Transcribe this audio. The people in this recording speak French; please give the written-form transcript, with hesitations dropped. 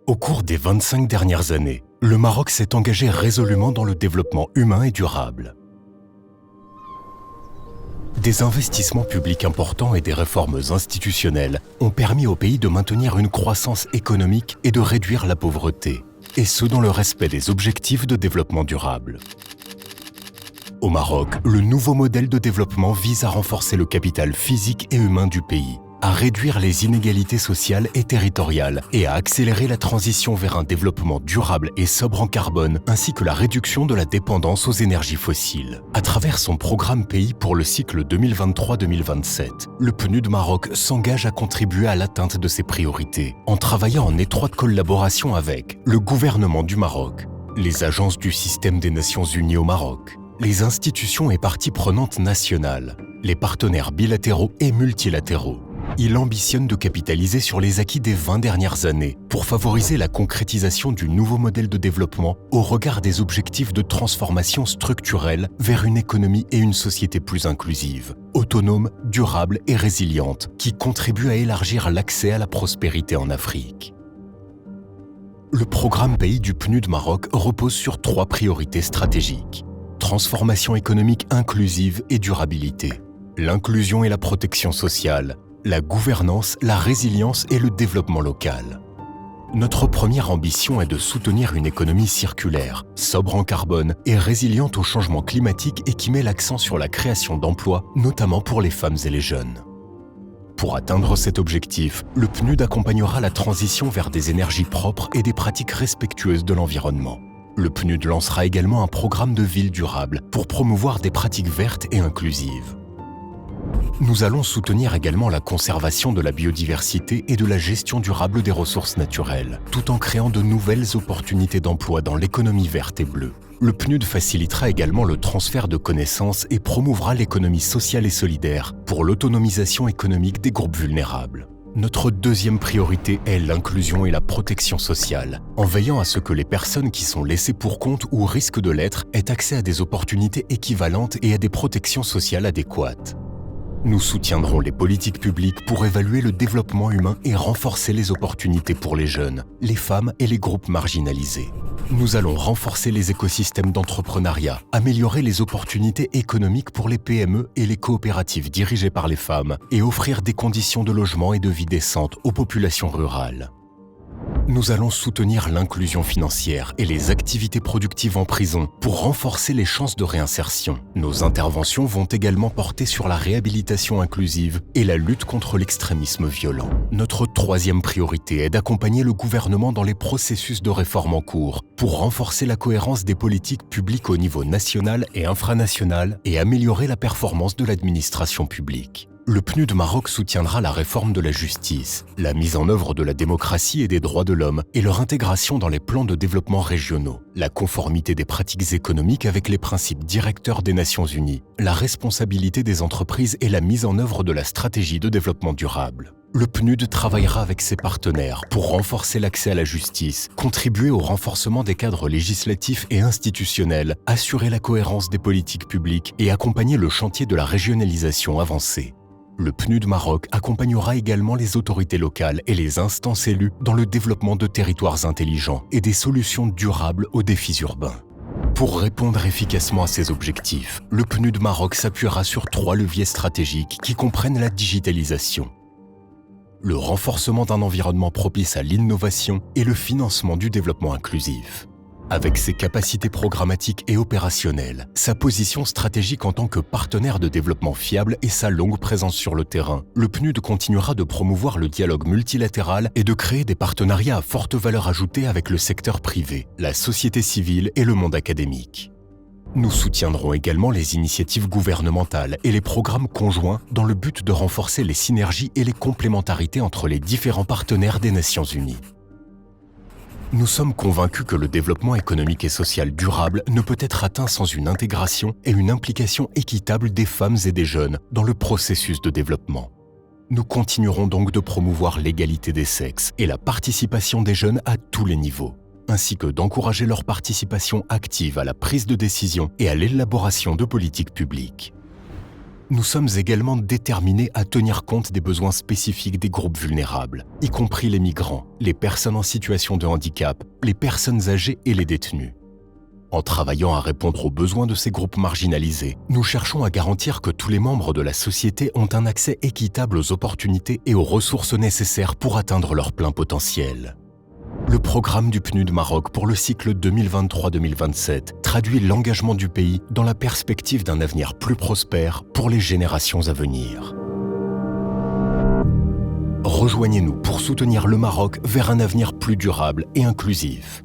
Au cours des 25 dernières années, le Maroc s'est engagé résolument dans le développement humain et durable. Des investissements publics importants et des réformes institutionnelles ont permis au pays de maintenir une croissance économique et de réduire la pauvreté, et ce dans le respect des objectifs de développement durable. Au Maroc, le nouveau modèle de développement vise à renforcer le capital physique et humain du pays, à réduire les inégalités sociales et territoriales et à accélérer la transition vers un développement durable et sobre en carbone, ainsi que la réduction de la dépendance aux énergies fossiles. À travers son programme pays pour le cycle 2023-2027, le PNUD Maroc s'engage à contribuer à l'atteinte de ses priorités, en travaillant en étroite collaboration avec le gouvernement du Maroc, les agences du système des Nations Unies au Maroc, les institutions et parties prenantes nationales, les partenaires bilatéraux et multilatéraux. Il ambitionne de capitaliser sur les acquis des 20 dernières années pour favoriser la concrétisation du nouveau modèle de développement au regard des objectifs de transformation structurelle vers une économie et une société plus inclusive, autonome, durable et résiliente, qui contribuent à élargir l'accès à la prospérité en Afrique. Le programme pays du PNUD Maroc repose sur 3 priorités stratégiques: transformation économique inclusive et durabilité, l'inclusion et la protection sociale, la gouvernance, la résilience et le développement local. Notre première ambition est de soutenir une économie circulaire, sobre en carbone et résiliente au changement climatique et qui met l'accent sur la création d'emplois, notamment pour les femmes et les jeunes. Pour atteindre cet objectif, le PNUD accompagnera la transition vers des énergies propres et des pratiques respectueuses de l'environnement. Le PNUD lancera également un programme de ville durable pour promouvoir des pratiques vertes et inclusives. Nous allons soutenir également la conservation de la biodiversité et de la gestion durable des ressources naturelles, tout en créant de nouvelles opportunités d'emploi dans l'économie verte et bleue. Le PNUD facilitera également le transfert de connaissances et promouvra l'économie sociale et solidaire pour l'autonomisation économique des groupes vulnérables. Notre deuxième priorité est l'inclusion et la protection sociale, en veillant à ce que les personnes qui sont laissées pour compte ou risquent de l'être aient accès à des opportunités équivalentes et à des protections sociales adéquates. Nous soutiendrons les politiques publiques pour évaluer le développement humain et renforcer les opportunités pour les jeunes, les femmes et les groupes marginalisés. Nous allons renforcer les écosystèmes d'entrepreneuriat, améliorer les opportunités économiques pour les PME et les coopératives dirigées par les femmes et offrir des conditions de logement et de vie décentes aux populations rurales. Nous allons soutenir l'inclusion financière et les activités productives en prison pour renforcer les chances de réinsertion. Nos interventions vont également porter sur la réhabilitation inclusive et la lutte contre l'extrémisme violent. Notre troisième priorité est d'accompagner le gouvernement dans les processus de réforme en cours pour renforcer la cohérence des politiques publiques au niveau national et infranational et améliorer la performance de l'administration publique. Le PNUD Maroc soutiendra la réforme de la justice, la mise en œuvre de la démocratie et des droits de l'homme et leur intégration dans les plans de développement régionaux, la conformité des pratiques économiques avec les principes directeurs des Nations Unies, la responsabilité des entreprises et la mise en œuvre de la stratégie de développement durable. Le PNUD travaillera avec ses partenaires pour renforcer l'accès à la justice, contribuer au renforcement des cadres législatifs et institutionnels, assurer la cohérence des politiques publiques et accompagner le chantier de la régionalisation avancée. Le PNUD Maroc accompagnera également les autorités locales et les instances élues dans le développement de territoires intelligents et des solutions durables aux défis urbains. Pour répondre efficacement à ces objectifs, le PNUD Maroc s'appuiera sur 3 leviers stratégiques qui comprennent la digitalisation, le renforcement d'un environnement propice à l'innovation et le financement du développement inclusif. Avec ses capacités programmatiques et opérationnelles, sa position stratégique en tant que partenaire de développement fiable et sa longue présence sur le terrain, le PNUD continuera de promouvoir le dialogue multilatéral et de créer des partenariats à forte valeur ajoutée avec le secteur privé, la société civile et le monde académique. Nous soutiendrons également les initiatives gouvernementales et les programmes conjoints dans le but de renforcer les synergies et les complémentarités entre les différents partenaires des Nations Unies. Nous sommes convaincus que le développement économique et social durable ne peut être atteint sans une intégration et une implication équitable des femmes et des jeunes dans le processus de développement. Nous continuerons donc de promouvoir l'égalité des sexes et la participation des jeunes à tous les niveaux, ainsi que d'encourager leur participation active à la prise de décision et à l'élaboration de politiques publiques. Nous sommes également déterminés à tenir compte des besoins spécifiques des groupes vulnérables, y compris les migrants, les personnes en situation de handicap, les personnes âgées et les détenus. En travaillant à répondre aux besoins de ces groupes marginalisés, nous cherchons à garantir que tous les membres de la société ont un accès équitable aux opportunités et aux ressources nécessaires pour atteindre leur plein potentiel. Le programme du PNUD Maroc pour le cycle 2023-2027 traduit l'engagement du pays dans la perspective d'un avenir plus prospère pour les générations à venir. Rejoignez-nous pour soutenir le Maroc vers un avenir plus durable et inclusif.